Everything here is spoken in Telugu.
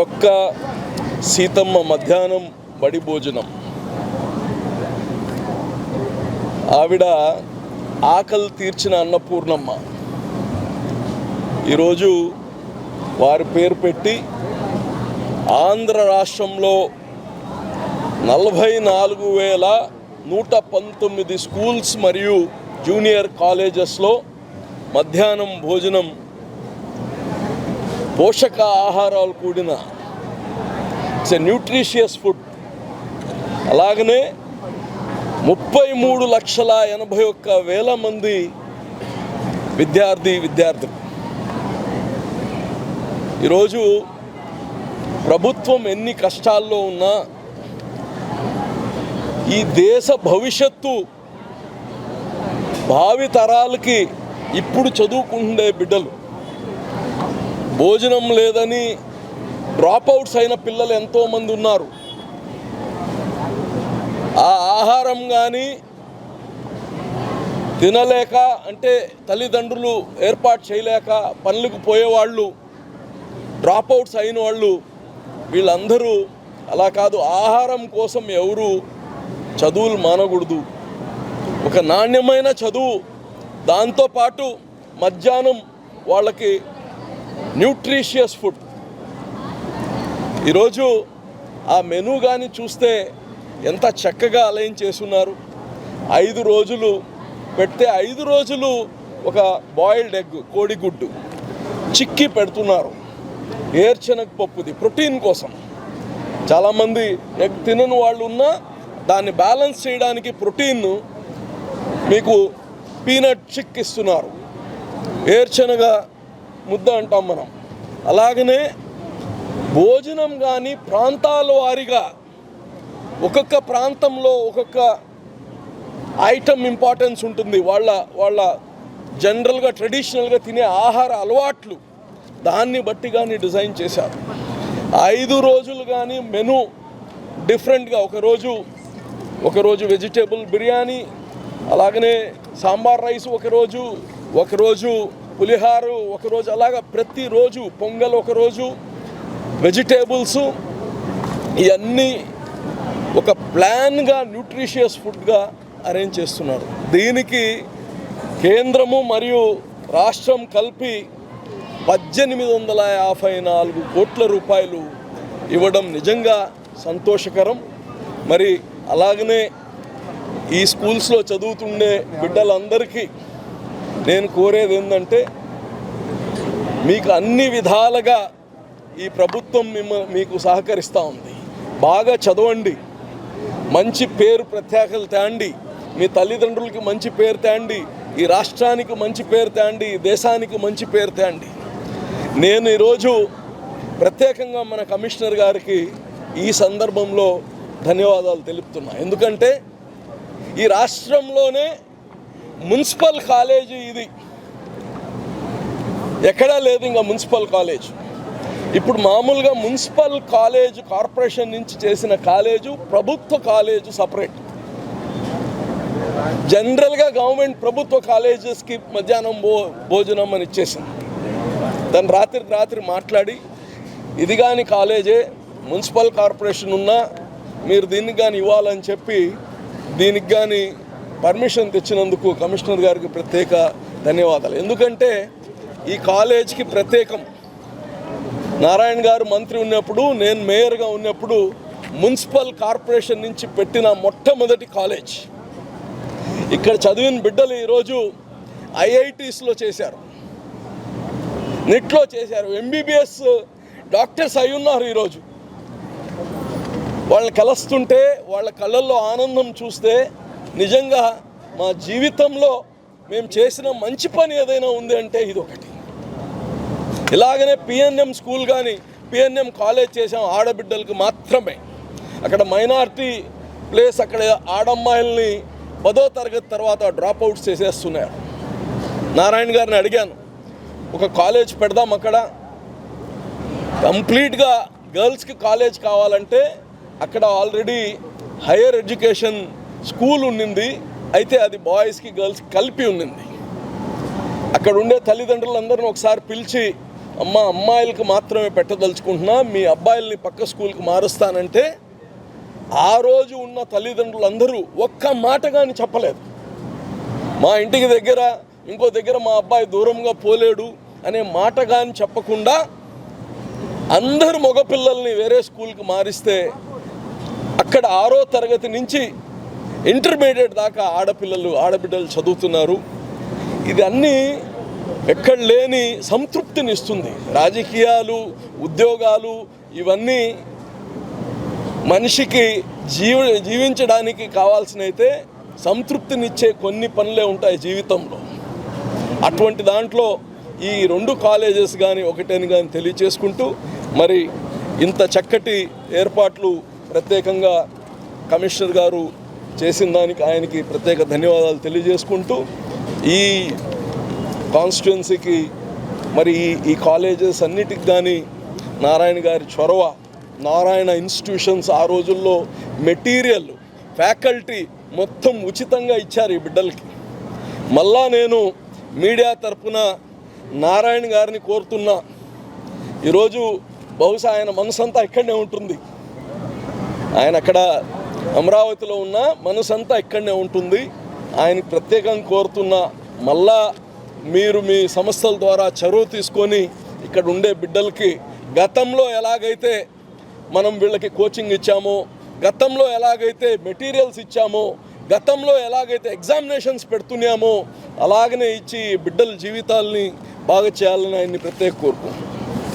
డొక్క సీతమ్మ మధ్యాహ్నం బడి భోజనం. ఆవిడ ఆకలి తీర్చిన అన్నపూర్ణమ్మ. ఈరోజు వారి పేరు పెట్టి ఆంధ్ర రాష్ట్రంలో 44,119 స్కూల్స్ మరియు జూనియర్ కాలేజెస్లో మధ్యాహ్నం భోజనం పోషక ఆహారాలు కూడిన ఇట్స్ ఎ న్యూట్రిషియస్ ఫుడ్. అలాగనే 33,81,000 మంది విద్యార్థులు. ఈరోజు ప్రభుత్వం ఎన్ని కష్టాల్లో ఉన్నా ఈ దేశ భవిష్యత్తు భావి తరాలకి ఇప్పుడు చదువుకుండే బిడ్డలు భోజనం లేదని డ్రాప్అవుట్స్ అయిన పిల్లలు ఎంతోమంది ఉన్నారు. ఆ ఆహారం కానీ తినలేక అంటే తల్లిదండ్రులు ఏర్పాటు చేయలేక పనులకు పోయేవాళ్ళు, డ్రాప్అవుట్స్ అయిన వాళ్ళు, వీళ్ళందరూ అలా కాదు. ఆహారం కోసం ఎవరు చదువులు మానకూడదు. ఒక నాణ్యమైన చదువు, దాంతోపాటు మధ్యాహ్నం వాళ్ళకి న్యూట్రిషియస్ ఫుడ్. ఈరోజు ఆ మెనూ కానీ చూస్తే ఎంత చక్కగా అలైన్ చేస్తున్నారు. 5 రోజులు పెడితే 5 రోజులు ఒక బాయిల్డ్ ఎగ్, కోడిగుడ్డు చిక్కి పెడుతున్నారు. ఏర్చనగ పప్పుది ప్రోటీన్ కోసం. చాలామంది ఎగ్ తినని వాళ్ళు ఉన్నా దాన్ని బ్యాలెన్స్ చేయడానికి ప్రోటీన్ మీకు పీనట్ చిక్ ఇస్తున్నారు. ఏర్చనగ ముద్ద అంటాం మనం. అలాగనే భోజనం కానీ ప్రాంతాల వారీగా ఒక్కొక్క ప్రాంతంలో ఒక్కొక్క ఐటమ్ ఇంపార్టెన్స్ ఉంటుంది. వాళ్ళ జనరల్గా ట్రెడిషనల్గా తినే ఆహార అలవాట్లు దాన్ని బట్టి కానీ డిజైన్ చేశారు. 5 రోజులు కానీ మెనూ డిఫరెంట్గా, ఒకరోజు వెజిటేబుల్ బిర్యానీ, అలాగనే సాంబార్ రైస్ ఒకరోజు పులిహారు ఒకరోజు, అలాగా ప్రతిరోజు పొంగల్ ఒకరోజు, వెజిటేబుల్స్, ఇవన్నీ ఒక ప్లాన్గా న్యూట్రిషియస్ ఫుడ్గా అరేంజ్ చేస్తున్నారు. దీనికి కేంద్రము మరియు రాష్ట్రం కలిపి 1854 కోట్ల రూపాయలు ఇవ్వడం నిజంగా సంతోషకరం. మరి అలాగనే ఈ స్కూల్స్లో చదువుతుండే బిడ్డలందరికీ నేను కోరేది ఏంటంటే, మీకు అన్ని విధాలుగా ఈ ప్రభుత్వం మీకు సహకరిస్తూ ఉంది. బాగా చదవండి, మంచి పేరు ప్రత్యేకలు తేండి, మీ తల్లిదండ్రులకి మంచి పేరు తేండి, ఈ రాష్ట్రానికి మంచి పేరు తేండి, ఈ దేశానికి మంచి పేరు తేండి. నేను ఈరోజు ప్రత్యేకంగా మన కమిషనర్ గారికి ఈ సందర్భంలో ధన్యవాదాలు తెలుపుతున్నా. ఎందుకంటే ఈ రాష్ట్రంలోనే మున్సిపల్ కాలేజీ ఇది ఎక్కడా లేదు. ఇంకా మున్సిపల్ కాలేజ్ ఇప్పుడు మామూలుగా మున్సిపల్ కాలేజ్ కార్పొరేషన్ నుంచి చేసిన కాలేజు, ప్రభుత్వ కాలేజు సపరేట్. జనరల్గా గవర్నమెంట్ ప్రభుత్వ కాలేజెస్కి మధ్యాహ్నం భోజనం అని ఇచ్చేసింది. దాన్ని రాత్రి మాట్లాడి ఇది కానీ కాలేజే, మున్సిపల్ కార్పొరేషన్ ఉన్నా మీరు దీనికి కానీ ఇవ్వాలని చెప్పి దీనికి కానీ పర్మిషన్ తెచ్చినందుకు కమిషనర్ గారికి ప్రత్యేక ధన్యవాదాలు. ఎందుకంటే ఈ కాలేజ్కి ప్రత్యేకం. నారాయణ గారు మంత్రి ఉన్నప్పుడు, నేను మేయర్గా ఉన్నప్పుడు మున్సిపల్ కార్పొరేషన్ నుంచి పెట్టిన మొట్టమొదటి కాలేజ్. ఇక్కడ చదివిన బిడ్డలు ఈరోజు ఐఐటీస్లో చేశారు, నిట్లో చేశారు, ఎంబీబీఎస్ డాక్టర్స్ అయి ఉన్నారు. ఈరోజు వాళ్ళని కలుస్తుంటే, వాళ్ళ కళ్ళల్లో ఆనందం చూస్తే నిజంగా మా జీవితంలో మేము చేసిన మంచి పని ఏదైనా ఉంది అంటే ఇది ఒకటి. ఇలాగనే పిఎన్ఎం స్కూల్ కానీ పిఎన్ఎం కాలేజ్ చేసాం ఆడబిడ్డలకు మాత్రమే. అక్కడ మైనారిటీ ప్లేస్, అక్కడ ఆడమ్మాయిల్ని 10వ తరగతి తర్వాత డ్రాప్అవుట్స్ చేసేస్తున్నారు. నారాయణ గారిని అడిగాను, ఒక కాలేజ్ పెడదాం, అక్కడ కంప్లీట్గా గర్ల్స్కి కాలేజ్ కావాలంటే అక్కడ ఆల్రెడీ హైయర్ ఎడ్యుకేషన్ స్కూల్ ఉన్నింది, అయితే అది బాయ్స్కి గర్ల్స్కి కలిపి ఉన్నింది. అక్కడ ఉండే తల్లిదండ్రులందరిని ఒకసారి పిలిచి అమ్మ అమ్మాయిలకు మాత్రమే పెట్టదలుచుకుంటున్నా, మీ అబ్బాయిల్ని పక్క స్కూల్కి మారుస్తానంటే ఆ రోజు ఉన్న తల్లిదండ్రులందరూ ఒక్క మాట కానీ చెప్పలేదు. మా ఇంటికి దగ్గర ఇంకో దగ్గర మా అబ్బాయి దూరంగా పోలేడు అనే మాట కానీ చెప్పకుండా అందరు మగపిల్లల్ని వేరే స్కూల్కి మారిస్తే అక్కడ 6వ తరగతి నుంచి ఇంటర్మీడియట్ దాకా ఆడబిడ్డలు చదువుతున్నారు. ఇది అన్నీ ఎక్కడ లేని సంతృప్తిని ఇస్తుంది. రాజకీయాలు, ఉద్యోగాలు ఇవన్నీ మనిషికి జీవించడానికి కావాల్సినైతే సంతృప్తినిచ్చే కొన్ని పనులే ఉంటాయి జీవితంలో. అటువంటి దాంట్లో ఈ 2 కాలేజెస్ కానీ ఒకటని కానీ తెలియచేసుకుంటూ, మరి ఇంత చక్కటి ఏర్పాట్లు ప్రత్యేకంగా కమిషనర్ గారు చేసిన దానికి ఆయనకి ప్రత్యేక ధన్యవాదాలు తెలియజేసుకుంటూ, ఈ కాన్స్టిట్యున్సీకి మరి ఈ కాలేజెస్ అన్నిటికి కానీ నారాయణ గారి చొరవ, నారాయణ ఇన్స్టిట్యూషన్స్ ఆ రోజుల్లో మెటీరియల్, ఫ్యాకల్టీ మొత్తం ఉచితంగా ఇచ్చారు ఈ బిడ్డలకి. మళ్ళా నేను మీడియా తరఫున నారాయణ గారిని కోరుతున్నా, ఈరోజు బహుశా ఆయన మనసంతా ఇక్కడనే ఉంటుంది, ఆయన అక్కడ అమరావతిలో ఉన్న మనసంతా ఇక్కడనే ఉంటుంది. ఆయనకి ప్రత్యేకంగా కోరుతున్నా, మళ్ళా మీరు మీ సంస్థల ద్వారా చొరవ తీసుకొని ఇక్కడ ఉండే బిడ్డలకి గతంలో ఎలాగైతే మనం వీళ్ళకి కోచింగ్ ఇచ్చామో, గతంలో ఎలాగైతే మెటీరియల్స్ ఇచ్చామో, గతంలో ఎలాగైతే ఎగ్జామినేషన్స్ పెడుతున్నామో అలాగనే ఇచ్చి బిడ్డల జీవితాలని బాగా చేయాలని ఆయన్ని ప్రత్యేక కోరుకుంటున్నాను.